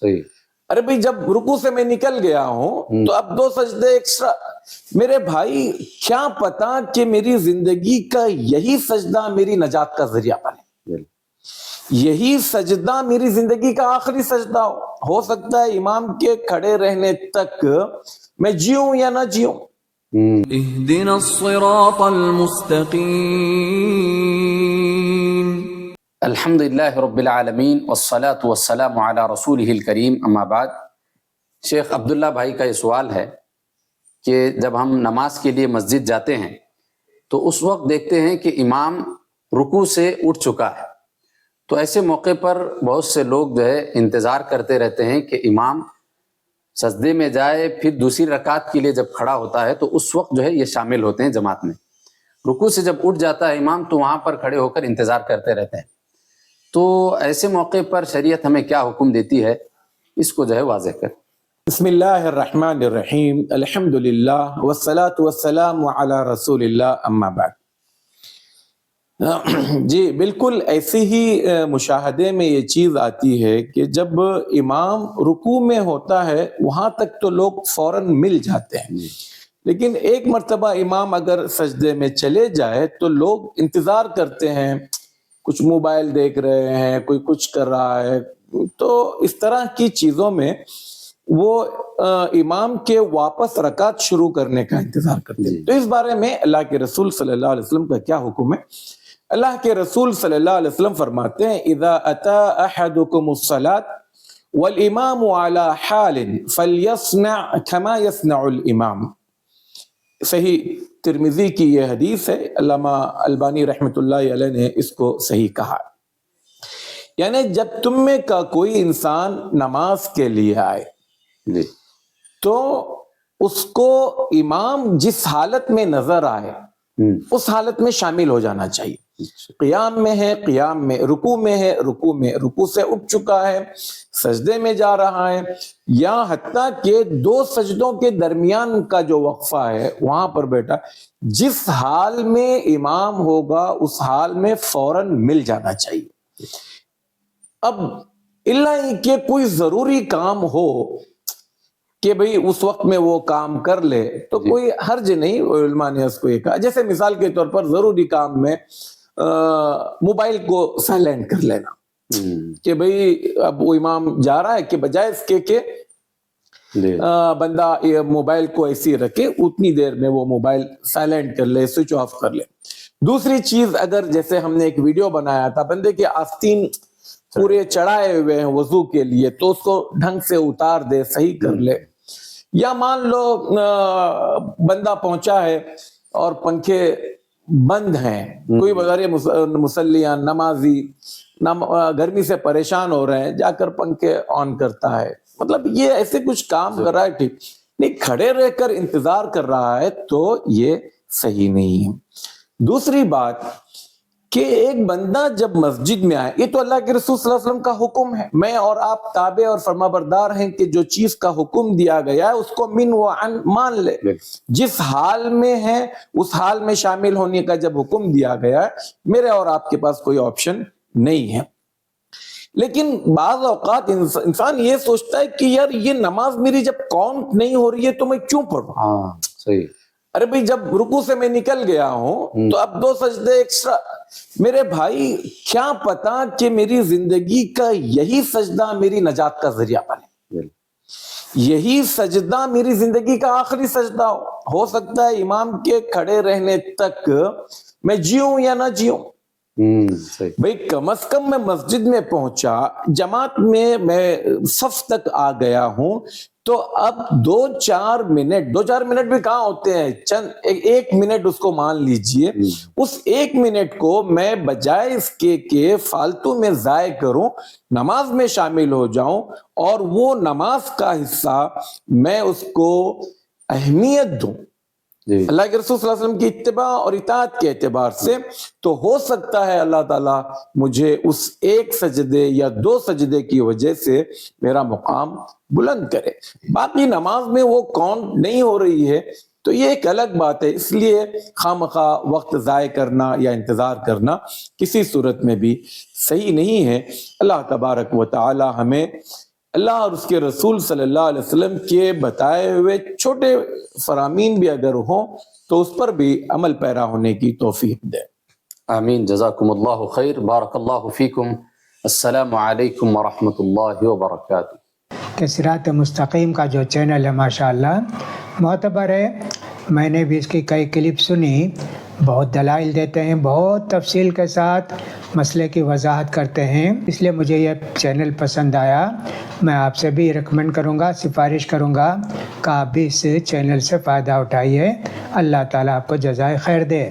صحیح. ارے بھائی جب رکوع سے میں نکل گیا ہوں تو اب 2 سجدے ایکسٹرا. میرے بھائی کیا پتا کہ میری زندگی کا یہی سجدہ میری نجات کا ذریعہ بنے، یہی سجدہ میری زندگی کا آخری سجدہ ہو سکتا ہے امام کے کھڑے رہنے تک میں جیوں یا نہ جیوں. اهدنا الصراط المستقیم. الحمدللہ رب العالمین والصلاة والسلام علی رسولہ الکریم، اما بعد. شیخ عبداللہ بھائی کا یہ سوال ہے کہ جب ہم نماز کے لیے مسجد جاتے ہیں تو اس وقت دیکھتے ہیں کہ امام رکوع سے اٹھ چکا ہے، تو ایسے موقع پر بہت سے لوگ جو ہے انتظار کرتے رہتے ہیں کہ امام سجدے میں جائے، پھر دوسری رکعت کے لیے جب کھڑا ہوتا ہے تو اس وقت جو ہے یہ شامل ہوتے ہیں جماعت میں. رکوع سے جب اٹھ جاتا ہے امام تو وہاں پر کھڑے ہو کر انتظار کرتے رہتے ہیں. تو ایسے موقع پر شریعت ہمیں کیا حکم دیتی ہے، اس کو جو ہے واضح کر. بسم اللہ الرحمن الرحیم، الحمدللہ والصلاة والسلام علی رسول اللہ، اما بعد. جی بالکل ایسے ہی مشاہدے میں یہ چیز آتی ہے کہ جب امام رکوع میں ہوتا ہے وہاں تک تو لوگ فوراً مل جاتے ہیں، لیکن ایک مرتبہ امام اگر سجدے میں چلے جائے تو لوگ انتظار کرتے ہیں، کچھ موبائل دیکھ رہے ہیں، کوئی کچھ کر رہا ہے. تو اس طرح کی چیزوں میں وہ امام کے واپس رکعت شروع کرنے کا انتظار کرتے ہیں. تو اس بارے میں اللہ کے رسول صلی اللہ علیہ وسلم کا کیا حکم ہے؟ اللہ کے رسول صلی اللہ علیہ وسلم فرماتے ہیں اذا اتا احدکم الصلاة والامام على حال فليصنع كما يصنع الامام. صحیح ترمذی کی یہ حدیث ہے، علامہ البانی رحمۃ اللہ علیہ نے اس کو صحیح کہا. یعنی جب تم میں کا کوئی انسان نماز کے لیے آئے تو اس کو امام جس حالت میں نظر آئے اس حالت میں شامل ہو جانا چاہیے. قیام میں ہے قیام میں، رکوع میں ہے رکوع میں، رکوع سے اٹھ چکا ہے سجدے میں جا رہا ہے، یا حتیٰ کہ 2 سجدوں کے درمیان کا جو وقفہ ہے وہاں پر بیٹھا، جس حال میں امام ہوگا اس حال میں فوراً مل جانا چاہیے. اب اللہ کہ کوئی ضروری کام ہو کہ بھئی اس وقت میں وہ کام کر لے تو کوئی حرج نہیں. علماء نے اس کو یہ کہا، جیسے مثال کے طور پر ضروری کام میں موبائل کو سائلنٹ کر لینا، کہ بھئی اب وہ امام جا رہا ہے کہ بجائے اس کے کہ بندہ موبائل کو ایسی رکھے اتنی دیر میں وہ موبائل سائلنٹ کر لے، سوئچ آف کر لے. دوسری چیز، اگر جیسے ہم نے ایک ویڈیو بنایا تھا بندے کے آستین پورے چڑھائے ہوئے ہیں وضو کے لیے تو اس کو ڈھنگ سے اتار دے، صحیح کر لے. یا مان لو بندہ پہنچا ہے اور پنکھے بند ہیں، کوئی بغیر مصلیاں نمازی گرمی سے پریشان ہو رہے ہیں، جا کر پنکھے آن کرتا ہے، مطلب یہ ایسے کچھ کام کر رہا ہے، ٹھیک نہیں، کھڑے رہ کر انتظار کر رہا ہے تو یہ صحیح نہیں ہے. دوسری بات کہ ایک بندہ جب مسجد میں آئے، یہ تو اللہ کے رسول صلی اللہ علیہ وسلم کا حکم ہے، میں اور آپ تابع اور فرما بردار ہیں کہ جو چیز کا حکم دیا گیا ہے اس کو من و عن مان لے. جس حال میں ہے اس حال میں شامل ہونے کا جب حکم دیا گیا ہے، میرے اور آپ کے پاس کوئی آپشن نہیں ہے. لیکن بعض اوقات انسان یہ سوچتا ہے کہ یار یہ نماز میری جب کاؤنٹ نہیں ہو رہی ہے تو میں کیوں پڑھوں؟ صحیح. ارے بھائی جب رکوع سے میں نکل گیا ہوں تو اب 2 سجدے ایکسٹرا. میرے بھائی کیا پتا کہ میری زندگی کا یہی سجدہ میری نجات کا ذریعہ بنے، یہی سجدہ میری زندگی کا آخری سجدہ ہو سکتا ہے امام کے کھڑے رہنے تک میں جیوں یا نہ جیوں. بھئی کم از کم میں مسجد میں پہنچا، جماعت میں صف تک آ گیا ہوں، تو اب 2-4 منٹ بھی کہاں ہوتے ہیں، چند 1 منٹ اس کو مان لیجئے، اس 1 منٹ کو میں بجائے اس کے کہ فالتو میں ضائع کروں، نماز میں شامل ہو جاؤں اور وہ نماز کا حصہ میں اس کو اہمیت دوں اللہ کے رسول صلی اللہ علیہ وسلم کی اتباع اور اطاعت کے اعتبار سے، تو ہو سکتا ہے اللہ تعالیٰ مجھے اس 1 سجدے یا 2 سجدے کی وجہ سے میرا مقام بلند کرے. باقی نماز میں وہ کاؤنٹ نہیں ہو رہی ہے تو یہ ایک الگ بات ہے. اس لیے خواہ وقت ضائع کرنا یا انتظار کرنا کسی صورت میں بھی صحیح نہیں ہے. اللہ تبارک و تعالی ہمیں اللہ اور اس کے رسول صلی اللہ علیہ وسلم کے بتائے ہوئے چھوٹے فرامین بھی اگر ہوں تو اس پر بھی عمل پیرا ہونے کی توفیق دے. آمین. جزاکم اللہ خیر. بارک اللہ فیکم. السلام علیکم ورحمۃ اللہ وبرکاتہ. کہ صراط مستقیم کا جو چینل ہے ماشاءاللہ معتبر ہے. میں نے بھی اس کی کئی کلپ سنی، بہت دلائل دیتے ہیں، بہت تفصیل کے ساتھ مسئلے کی وضاحت کرتے ہیں، اس لیے مجھے یہ چینل پسند آیا. میں آپ سے بھی ریکمینڈ کروں گا، سفارش کروں گا کہ آپ بھی اس چینل سے فائدہ اٹھائیے. اللہ تعالیٰ آپ کو جزائے خیر دے.